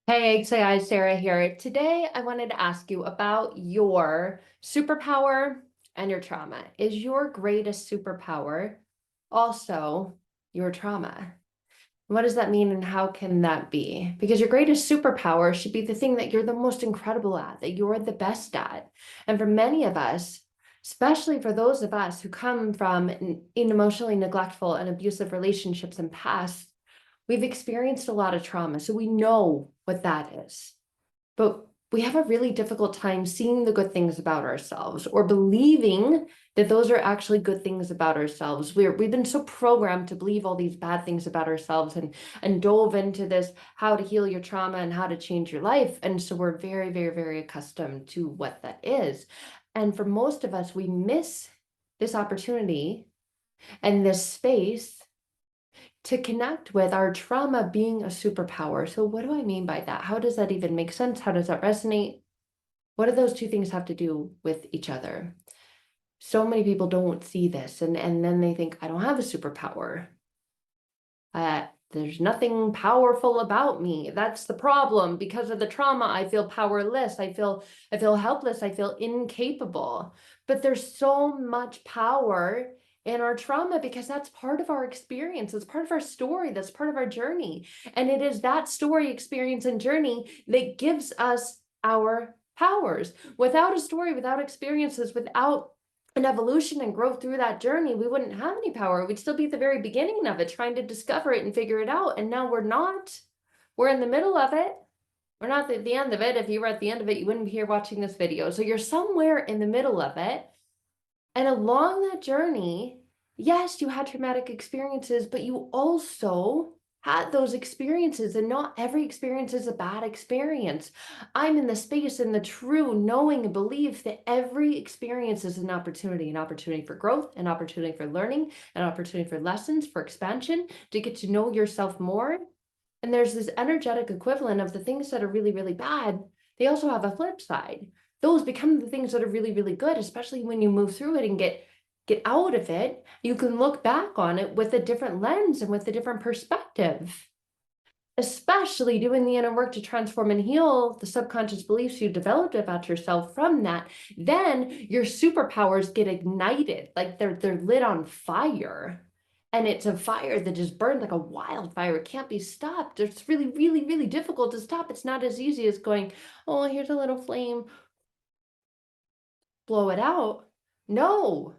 Hey, Sarah here. Today, I wanted to ask you about your superpower and your trauma. Is your greatest superpower also your trauma? What does that mean and how can that be? Because your greatest superpower should be the thing that you're the most incredible at, that you're the best at. And for many of us, especially for those of us who come from in emotionally neglectful and abusive relationships and past, we've experienced a lot of trauma, so we know what that is. But we have a really difficult time seeing the good things about ourselves or believing that those are actually good things about ourselves. We've been so programmed to believe all these bad things about ourselves and dove into this how to heal your trauma and how to change your life. And so we're very, very, very accustomed to what that is. And for most of us, we miss this opportunity and this space to connect with our trauma being a superpower. So what do I mean by that? How does that even make sense? How does that resonate? What do those two things have to do with each other? So many people don't see this and then they think, I don't have a superpower. There's nothing powerful about me. That's the problem. Because of the trauma, I feel powerless. I feel helpless. I feel incapable. But there's so much power in our trauma because that's part of our experience. It's part of our story. That's part of our journey. And it is that story, experience, and journey that gives us our powers. Without a story, without experiences, without an evolution and growth through that journey, we wouldn't have any power. We'd still be at the very beginning of it, trying to discover it and figure it out. And now we're not. We're in the middle of it. We're not at the end of it. If you were at the end of it, you wouldn't be here watching this video. So you're somewhere in the middle of it. And along that journey, yes, you had traumatic experiences, but you also had those experiences, and not every experience is a bad experience. I'm in the space in the true knowing and belief that every experience is an opportunity for growth, an opportunity for learning, an opportunity for lessons, for expansion, to get to know yourself more. And there's this energetic equivalent of the things that are really, really bad. They also have a flip side. Those become the things that are really, really good, especially when you move through it and get out of it. You can look back on it with a different lens and with a different perspective, especially doing the inner work to transform and heal the subconscious beliefs you developed about yourself from that. Then your superpowers get ignited, like they're lit on fire. And it's a fire that just burns like a wildfire. It can't be stopped. It's really, really, really difficult to stop. It's not as easy as going, oh, here's a little flame, blow it out. No,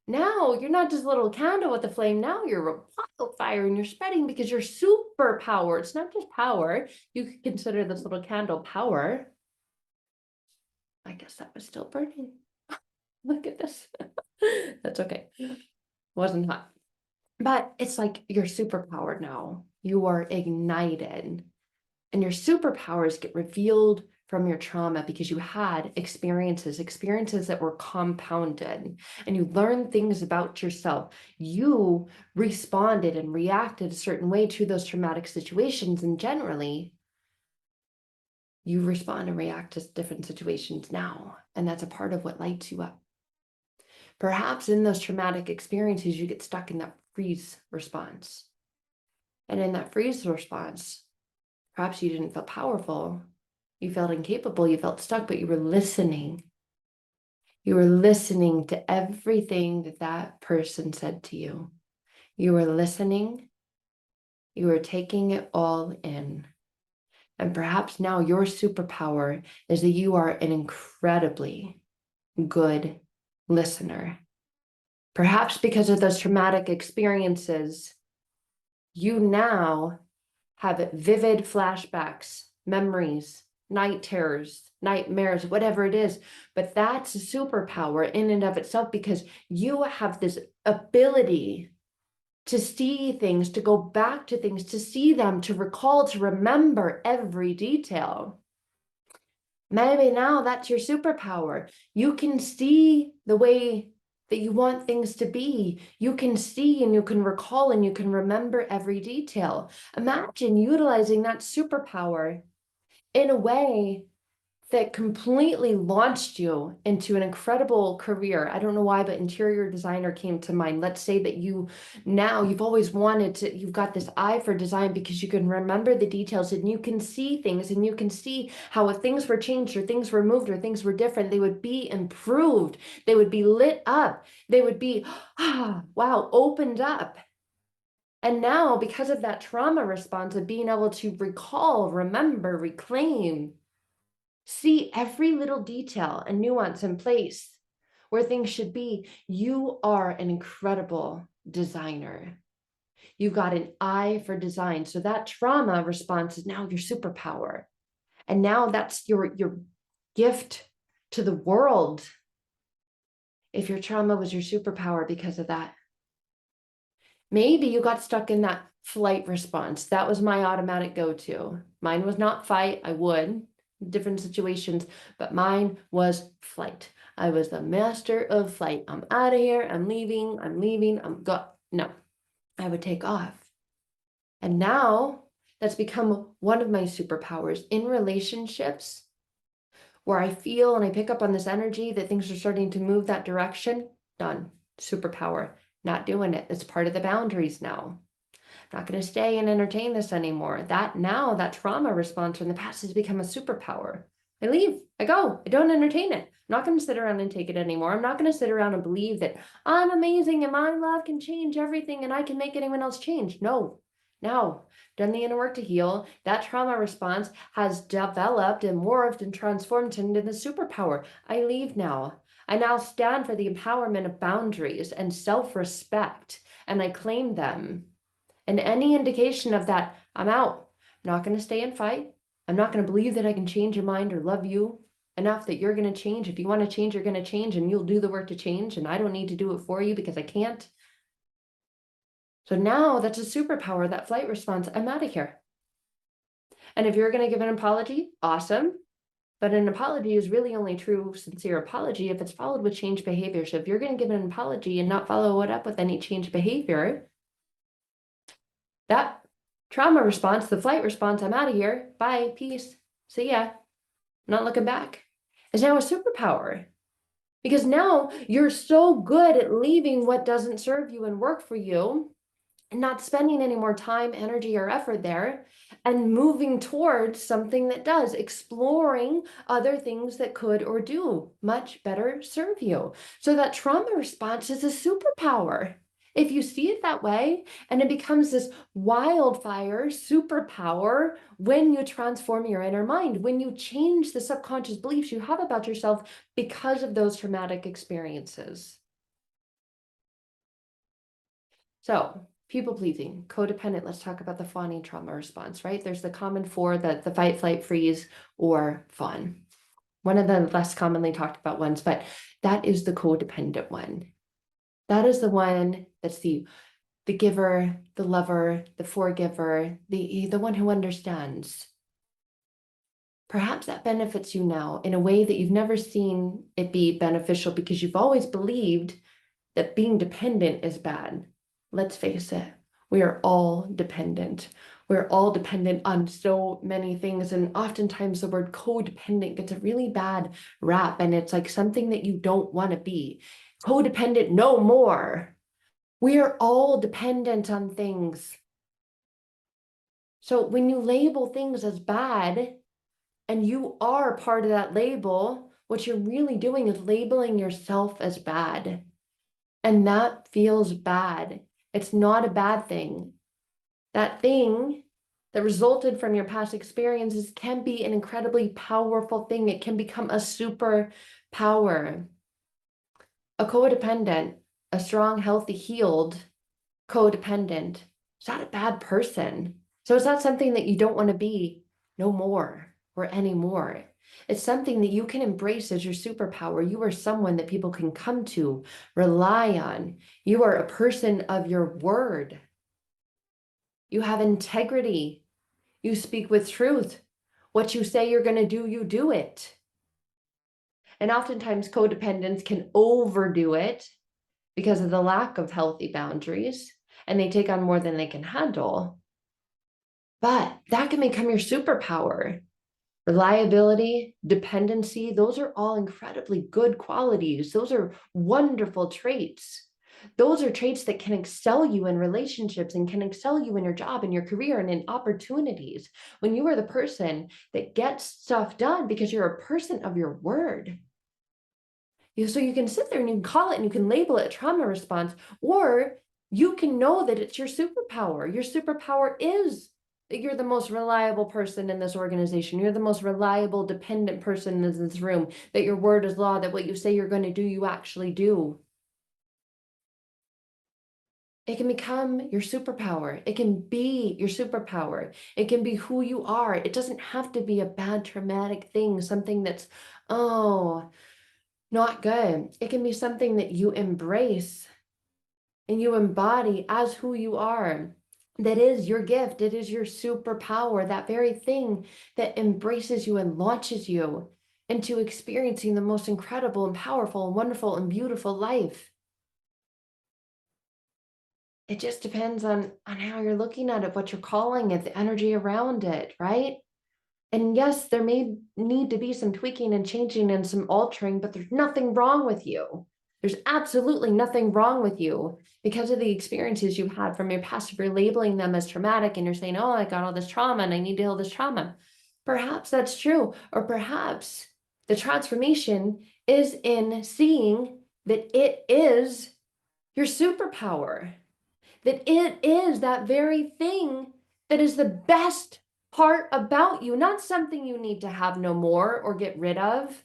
now you're not just a little candle with a flame. Now you're a wildfire and you're spreading because you're superpower. It's not just power. You could consider this little candle power. I guess that was still burning. Look at this. That's okay. Wasn't hot. But it's like you're superpowered now. You are ignited. And your superpowers get revealed from your trauma because you had experiences that were compounded, and you learned things about yourself. You responded and reacted a certain way to those traumatic situations, and generally, you respond and react to different situations now, and that's a part of what lights you up. Perhaps in those traumatic experiences, you get stuck in that freeze response. And in that freeze response, perhaps you didn't feel powerful. You felt incapable. You felt stuck, but you were listening. You were listening to everything that that person said to you. You were listening. You were taking it all in. And perhaps now your superpower is that you are an incredibly good listener. Perhaps because of those traumatic experiences, you now have vivid flashbacks, memories, night terrors, nightmares, whatever it is. But that's a superpower in and of itself because you have this ability to see things, to go back to things, to see them, to recall, to remember every detail. Maybe now that's your superpower. You can see the way that you want things to be. You can see and you can recall and you can remember every detail. Imagine utilizing that superpower in a way that completely launched you into an incredible career. I don't know why, but interior designer came to mind. Let's say that you've always wanted to, you've got this eye for design because you can remember the details and you can see things and you can see how if things were changed or things were moved or things were different, they would be improved. They would be lit up. They would be, wow, opened up. And now, because of that trauma response of being able to recall, remember, reclaim, see every little detail and nuance in place where things should be, you are an incredible designer. You've got an eye for design. So that trauma response is now your superpower. And now that's your gift to the world. If your trauma was your superpower because of that. Maybe you got stuck in that flight response. That was my automatic go-to. Mine was not fight. I would, different situations, but mine was flight. I was the master of flight. I'm out of here. I'm leaving. No, I would take off. And now that's become one of my superpowers in relationships where I feel and I pick up on this energy that things are starting to move that direction. Done. Superpower. Not doing it. It's part of the boundaries now. Not going to stay and entertain this anymore. That trauma response from the past has become a superpower. I leave. I go. I don't entertain it. I'm not going to sit around and take it anymore. I'm not going to sit around and believe that I'm amazing and my love can change everything and I can make anyone else change. No. Now, done the inner work to heal. That trauma response has developed and morphed and transformed into the superpower. I leave now. I now stand for the empowerment of boundaries and self-respect, and I claim them. And any indication of that, I'm out. I'm not going to stay and fight. I'm not going to believe that I can change your mind or love you enough that you're going to change. If you want to change, you're going to change and you'll do the work to change. And I don't need to do it for you because I can't. So now that's a superpower, that flight response. I'm out of here. And if you're going to give an apology, awesome. But an apology is really only true, sincere apology if it's followed with change behavior. So if you're going to give an apology and not follow it up with any change behavior, that trauma response, the flight response, I'm out of here, bye, peace, see ya, not looking back, is now a superpower. Because now you're so good at leaving what doesn't serve you and work for you and not spending any more time, energy, or effort there and moving towards something that does, exploring other things that could or do much better serve you. So that trauma response is a superpower. If you see it that way, and it becomes this wildfire superpower when you transform your inner mind, when you change the subconscious beliefs you have about yourself because of those traumatic experiences. So, people pleasing, codependent, let's talk about the fawning trauma response, right? There's the common four, the fight, flight, freeze, or fawn. One of the less commonly talked about ones, but that is the codependent one. That is the one that's the giver, the lover, the forgiver, the one who understands. Perhaps that benefits you now in a way that you've never seen it be beneficial because you've always believed that being dependent is bad. Let's face it, we are all dependent. We're all dependent on so many things. And oftentimes the word codependent gets a really bad rap. And it's like something that you don't want to be. Codependent, no more. We are all dependent on things. So when you label things as bad, and you are part of that label, what you're really doing is labeling yourself as bad. And that feels bad. It's not a bad thing. That thing that resulted from your past experiences can be an incredibly powerful thing. It can become a superpower. A codependent, a strong, healthy, healed codependent, is not a bad person. So it's not something that you don't want to be no more or anymore. It's something that you can embrace as your superpower. You are someone that people can come to, rely on. You are a person of your word. You have integrity. You speak with truth. What you say you're going to do, you do it. And oftentimes codependents can overdo it because of the lack of healthy boundaries, and they take on more than they can handle. But that can become your superpower. Reliability, dependency, those are all incredibly good qualities. Those are wonderful traits. Those are traits that can excel you in relationships and can excel you in your job and your career and in opportunities. When you are the person that gets stuff done because you're a person of your word. So you can sit there and you can call it and you can label it a trauma response, or you can know that it's your superpower. Your superpower is that you're the most reliable person in this organization. You're the most reliable, dependent person in this room, that your word is law, that what you say you're going to do, you actually do. It can become your superpower. It can be your superpower. It can be who you are. It doesn't have to be a bad, traumatic thing, something that's, oh, not good. It can be something that you embrace and you embody as who you are. That is your gift. It is your superpower, that very thing that embraces you and launches you into experiencing the most incredible and powerful and wonderful and beautiful life. It just depends on how you're looking at it, what you're calling it, the energy around it, right? And yes, there may need to be some tweaking and changing and some altering, but there's nothing wrong with you. There's absolutely nothing wrong with you because of the experiences you've had from your past. If you're labeling them as traumatic and you're saying, oh, I got all this trauma and I need to heal this trauma. Perhaps that's true. Or perhaps the transformation is in seeing that it is your superpower, that it is that very thing that is the best part about you, not something you need to have no more or get rid of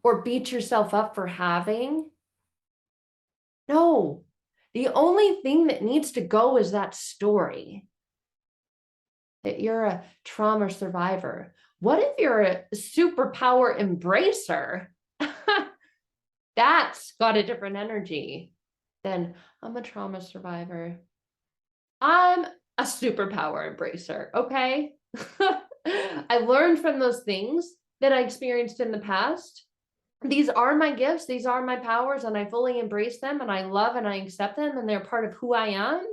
or beat yourself up for having. No, the only thing that needs to go is that story that you're a trauma survivor. What if you're a superpower embracer? That's got a different energy than I'm a trauma survivor. I'm a superpower embracer, okay? I learned from those things that I experienced in the past. These are my gifts, these are my powers, and I fully embrace them, and I love and I accept them, and they're part of who I am.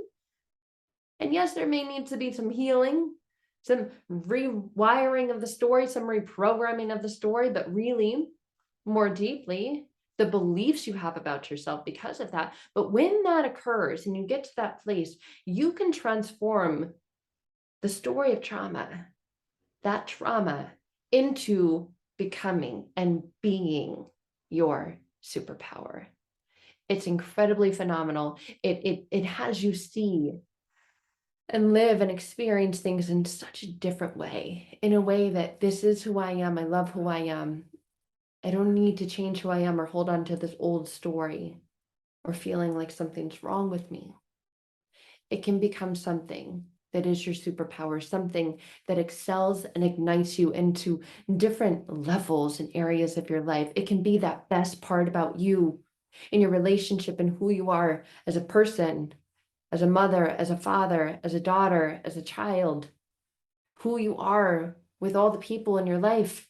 And yes, there may need to be some healing, some rewiring of the story, some reprogramming of the story, but really, more deeply, the beliefs you have about yourself because of that. But when that occurs and you get to that place, you can transform the story of trauma, that trauma, into becoming and being your superpower. It's incredibly phenomenal. It has you see and live and experience things in such a different way, in a way that this is who I am. I love who I am. I don't need to change who I am or hold on to this old story or feeling like something's wrong with me. It can become something that is your superpower, something that excels and ignites you into different levels and areas of your life. It can be that best part about you in your relationship and who you are as a person, as a mother, as a father, as a daughter, as a child, who you are with all the people in your life.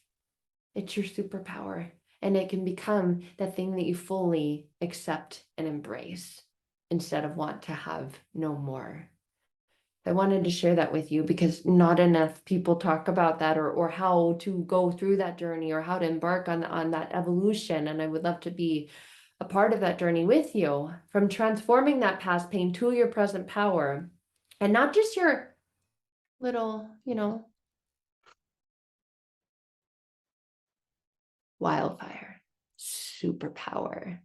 It's your superpower. And it can become that thing that you fully accept and embrace instead of want to have no more. I wanted to share that with you because not enough people talk about that, or how to go through that journey or how to embark on that evolution. And I would love to be a part of that journey with you, from transforming that past pain to your present power, and not just your little, wildfire superpower,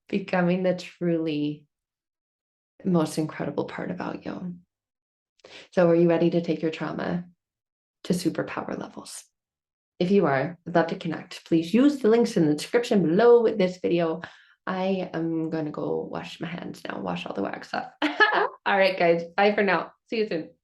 becoming the truly most incredible part about you. So are you ready to take your trauma to superpower levels? If you are, I'd love to connect. Please use the links in the description below this video. I am going to go wash my hands now, wash all the wax off. All right, guys. Bye for now. See you soon.